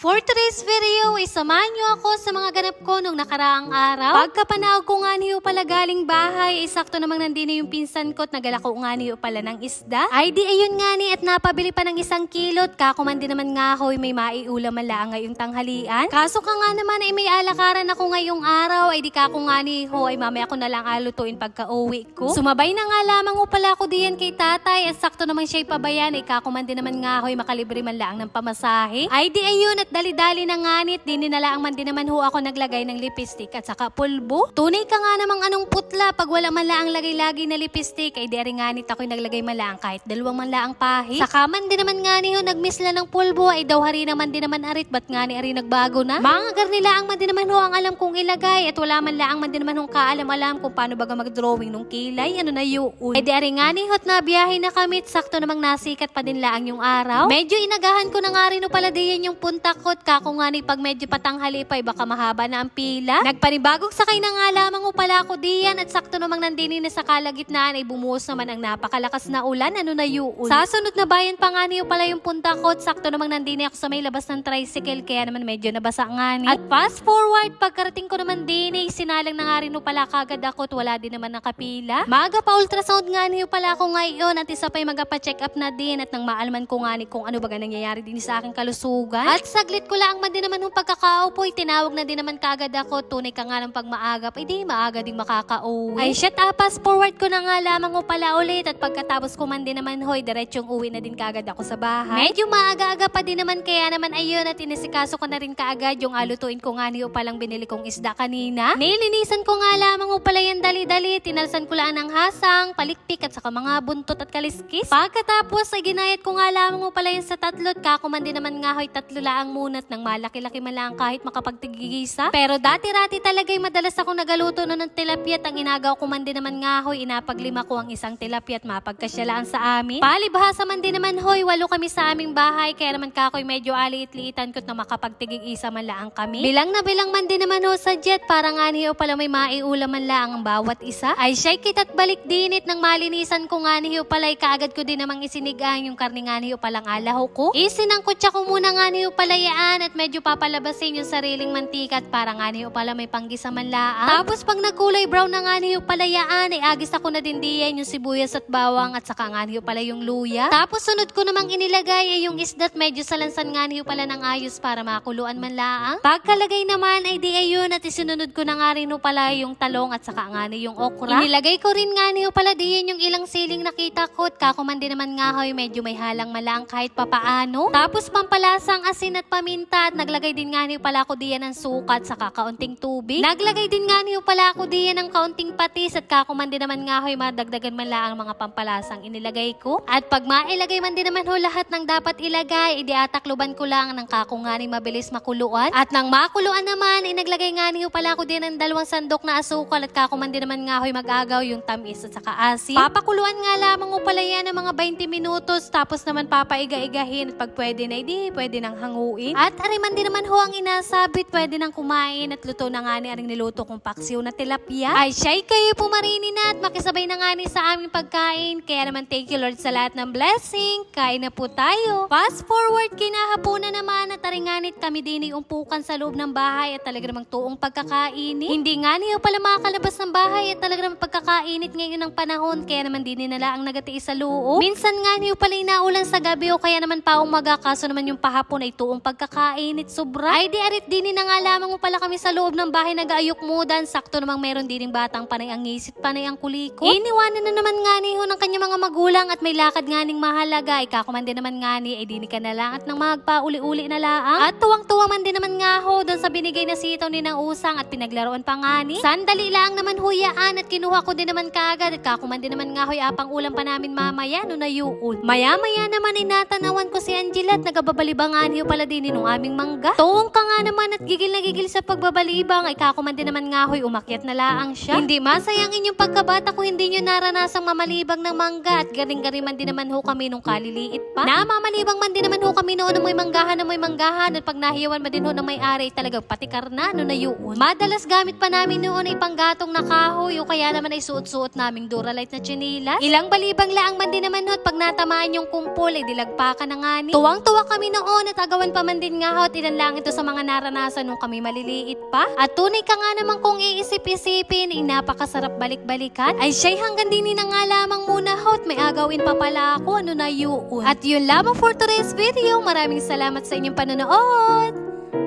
For today's video, isamahan niyo ako sa mga ganap ko nung nakaraang araw. Pagkapanaog ko nga niyo pala galing bahay, sakto namang nandini yung pinsan ko at nagala ko nga niyo pala ng isda. Ay di ayun nga ni at napabili pa ng 1 kilot, kakumandi naman nga hoy may maiulam mala ngayong tanghalian. Kaso ka nga naman ay may alakaran ako ngayong araw, ay di ka ko nga ni ho ay mamaya ko na lang alutuin pagka uwi ko. Sumabay na nga lamang ko pala ako diyan kay tatay at sakto naman siya'y pabayan, ay kakumandi naman nga hoy makalibre man lang ng pamasahe. Ay di ayun at dali-dali na nganit, di ninalaang man din naman ho ako naglagay ng lipstick at saka pulbo. Tunay ka nga namang anong putla, pag wala man laang lagay-lagay na lipstick, ay di rin nganit ako'y naglagay man laang kahit 2 man laang pahit. Saka man din naman ngani ho nagmisla ng pulbo, ay daw hari naman din naman arit, ba't ngani ari nagbago na? Mga garnilaang man din naman ho ang alam kong ilagay, at wala man laang man din naman hong kaalam-alam kung paano baga mag-drawing nung kilay, ano na yun. Ay di rin ngani ho't na biyahe na kami, sakto namang nasikat pa din laang yung araw. Medyo inagahan ko na nga rin ho pala diyan yung punta ko, kako nga ni pag medyo patanghali pa, baka mahaba na ang pila. Nagpanibagong sakay na nga lamang o pala ako diyan, at sakto namang nandini na sa kalagitnaan ay bumuhos naman ang napakalakas na ulan, ano na yun. Sa sunod na bayan pa nga niyo pala yung punta ko, at sakto namang nandini ako sa may labas ng tricycle, kaya naman medyo nabasa nga ni. At fast forward, pagkarating ko naman din ay sinalang na nga rin o pala kagad ako at wala din naman nakapila. Maaga pa ultrasound nga niyo pala ako ngayon, at isa pa'y magpa-check up na din, at nang maalaman ko nga ni kung ano baga nangyayari din sa aking kalusugan. At saglit ko lang man din naman yung pagkakaupo, tinawag na din naman kagad ako. Tunay ka nga ng pagmaagap, ay di maaga ding makakauwi. Ay shit, fast forward ko na nga lamang o pala ulit, at pagkatapos ko man din naman hoy, diretsyong uwi na din kagad ako sa bahay. Medyo maaga-aga pa din naman, kaya naman ayun, at inisikaso ko na rin kaagad yung alutuin ko nga niyo palang binili kong isda kanina. Nilinisan ko nga lamang o pala yan dali-dali, tinalsan ko lang ng hasang, palikpik at saka mga buntot at kaliskis. Pagkatapos ay ginayat ko nga lamang o pala yan sa tatlot, kakuman din naman nga hoy 3 laang munat ng malaki-laki man lang kahit makapagtigigisa. Pero dati-rati talaga'y madalas ako nagaluto no ng tilapia, at ang inagaw ko man din naman nga hoy, inapaglima ko ang isang tilapia at mapagkasyalaan sa amin. Palibhasa man din naman hoy, 8 kami sa aming bahay, kaya naman kakoy medyo aliit-liitan ko't na makapagtigigisa man lang kami. Bilang na bilang man din naman ho sa jet, para nga niyo pala may maiulam man lang ang bawat isa. Ay siya'y kita't balik dinit nang malinisan ko nga niyo pala, kaagad ko din namang isinigang yung karne nga niyo palang alaho ko. Isinangkutsa ko muna nga niyo pala yaan, at medyo papalabasin yung sariling mantika, at para nga niyo pala may panggisa man laang. Tapos pag nagkulay brown na nga niyo pala yaan, ay agis ako na din diyan yung sibuyas at bawang, at saka nga niyo pala yung luya. Tapos sunod ko namang inilagay ay yung isda't medyo salansan nga niyo pala ng ayos para makuluan man laang. Pagkalagay naman ay di ayun, at isinunod ko na nga rin pala yung talong at saka nga niyo yung okra. Inilagay ko rin nga niyo pala diyan yung ilang siling nakita ko, at kakumandi naman nga hoy medyo may halang malang kahit papaano. Tapos pampalasang asin at paminta, at naglagay din nga niyo pala ako diyan ng sukat sa kaunting tubig. Naglagay din nga niyo pala ako diyan ng kaunting patis, at kakumandi naman nga hoy madagdagan man lang ang mga pampalasang inilagay ko. At pag mailagay man din naman ho lahat ng dapat ilagay, idiatakluban ko lang ng kakungani mabilis makuluan. At nang makuluan naman, inaglagay nga niyo pala ako din ng 2 sandok na asukal, at kakumandi naman nga hoy mag-agaw yung tamis at saka asin. Papakuluan nga lamang ho pala yan ng mga 20 minutos, tapos naman papaiga-igahin, at pag pwede na pwede nang hanguin. At ariman din naman ho ang inasabit, pwede nang kumain, at luto na nga ni aring niluto kong paksiw na tilapia. Ay siya'y kayo pumarini na, at makisabay na nga ni sa aming pagkain, kaya naman thank you Lord sa lahat ng blessing. Kain na po tayo. Fast forward, kinahapunan naman, at aringanit kami din umpukan sa loob ng bahay, at talaga namang tuong pagkakainit. Hindi nga niyo pala makakalabas ng bahay, at talaga namang pagkakainit ngayon ng panahon, kaya naman din nila ang nagatiis sa loob. Minsan nga niyo pala inaulan sa gabi, o kaya naman pa umaga, kaso naman yung pahapon ay tuong pagkakainit sobra. Ay di arit din na nga lamang mo pala kami sa loob ng bahay nag-aayok mudan, sakto namang meron din batang panay ang ngisit, panay ang kuliko. Iniwanan na naman nga niho ng kanyang mga magulang, at may lakad nga ning mahalaga, ikakumandi naman nga ni ay dini ka na lang at nang magpauli-uli na laang. At tuwang-tuwa man din naman nga ho doon sa binigay na sitaw ni ng usang, at pinaglaruan pa nga ni. Sandali lang naman huyaan, at kinuha ko din naman kaagad, at kakumandi naman nga hoy apang ulam pa namin mamaya no na yuon. Maya-maya naman ay natanawan ko si Angela, at nagababalibangan hiyo pala din nung aming mangga. Tuwang ka nga naman at gigil na gigil sa pagbabalibang, ay kakumandi naman nga hoy umakyat na laang siya. Hindi masayang inyong pagkabata kung hindi nyo naranasang mamalibang ng mangga, at garing-garing man din naman ho kami nung kaliliit pa. Namamalibang man din naman ho kami noon ng may manggahan, at pag nahiyawan man din ho ng may-ari talagang patikar na no na yun. Madalas gamit pa namin noon ay panggatong na kahoy, o kaya naman ay suot-suot naming Duralite na tsinilas. Ilang balibang laang man din naman ho, at pag natamaan yung kumpol ay dilagpakan na nga ni. Tuwang-tuwa kami noon, at agawan pa man naman din nga hot, ilan lang ito sa mga naranasan nung kami maliliit pa. At tunay ka nga naman kung iisip-isipin, napakasarap balik-balikan. Ay siya'y hanggang din na nga lamang muna hot, may agawin pa pala ako, ano na yun. At yun lamang for today's video. Maraming salamat sa inyong panonood.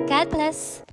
God bless.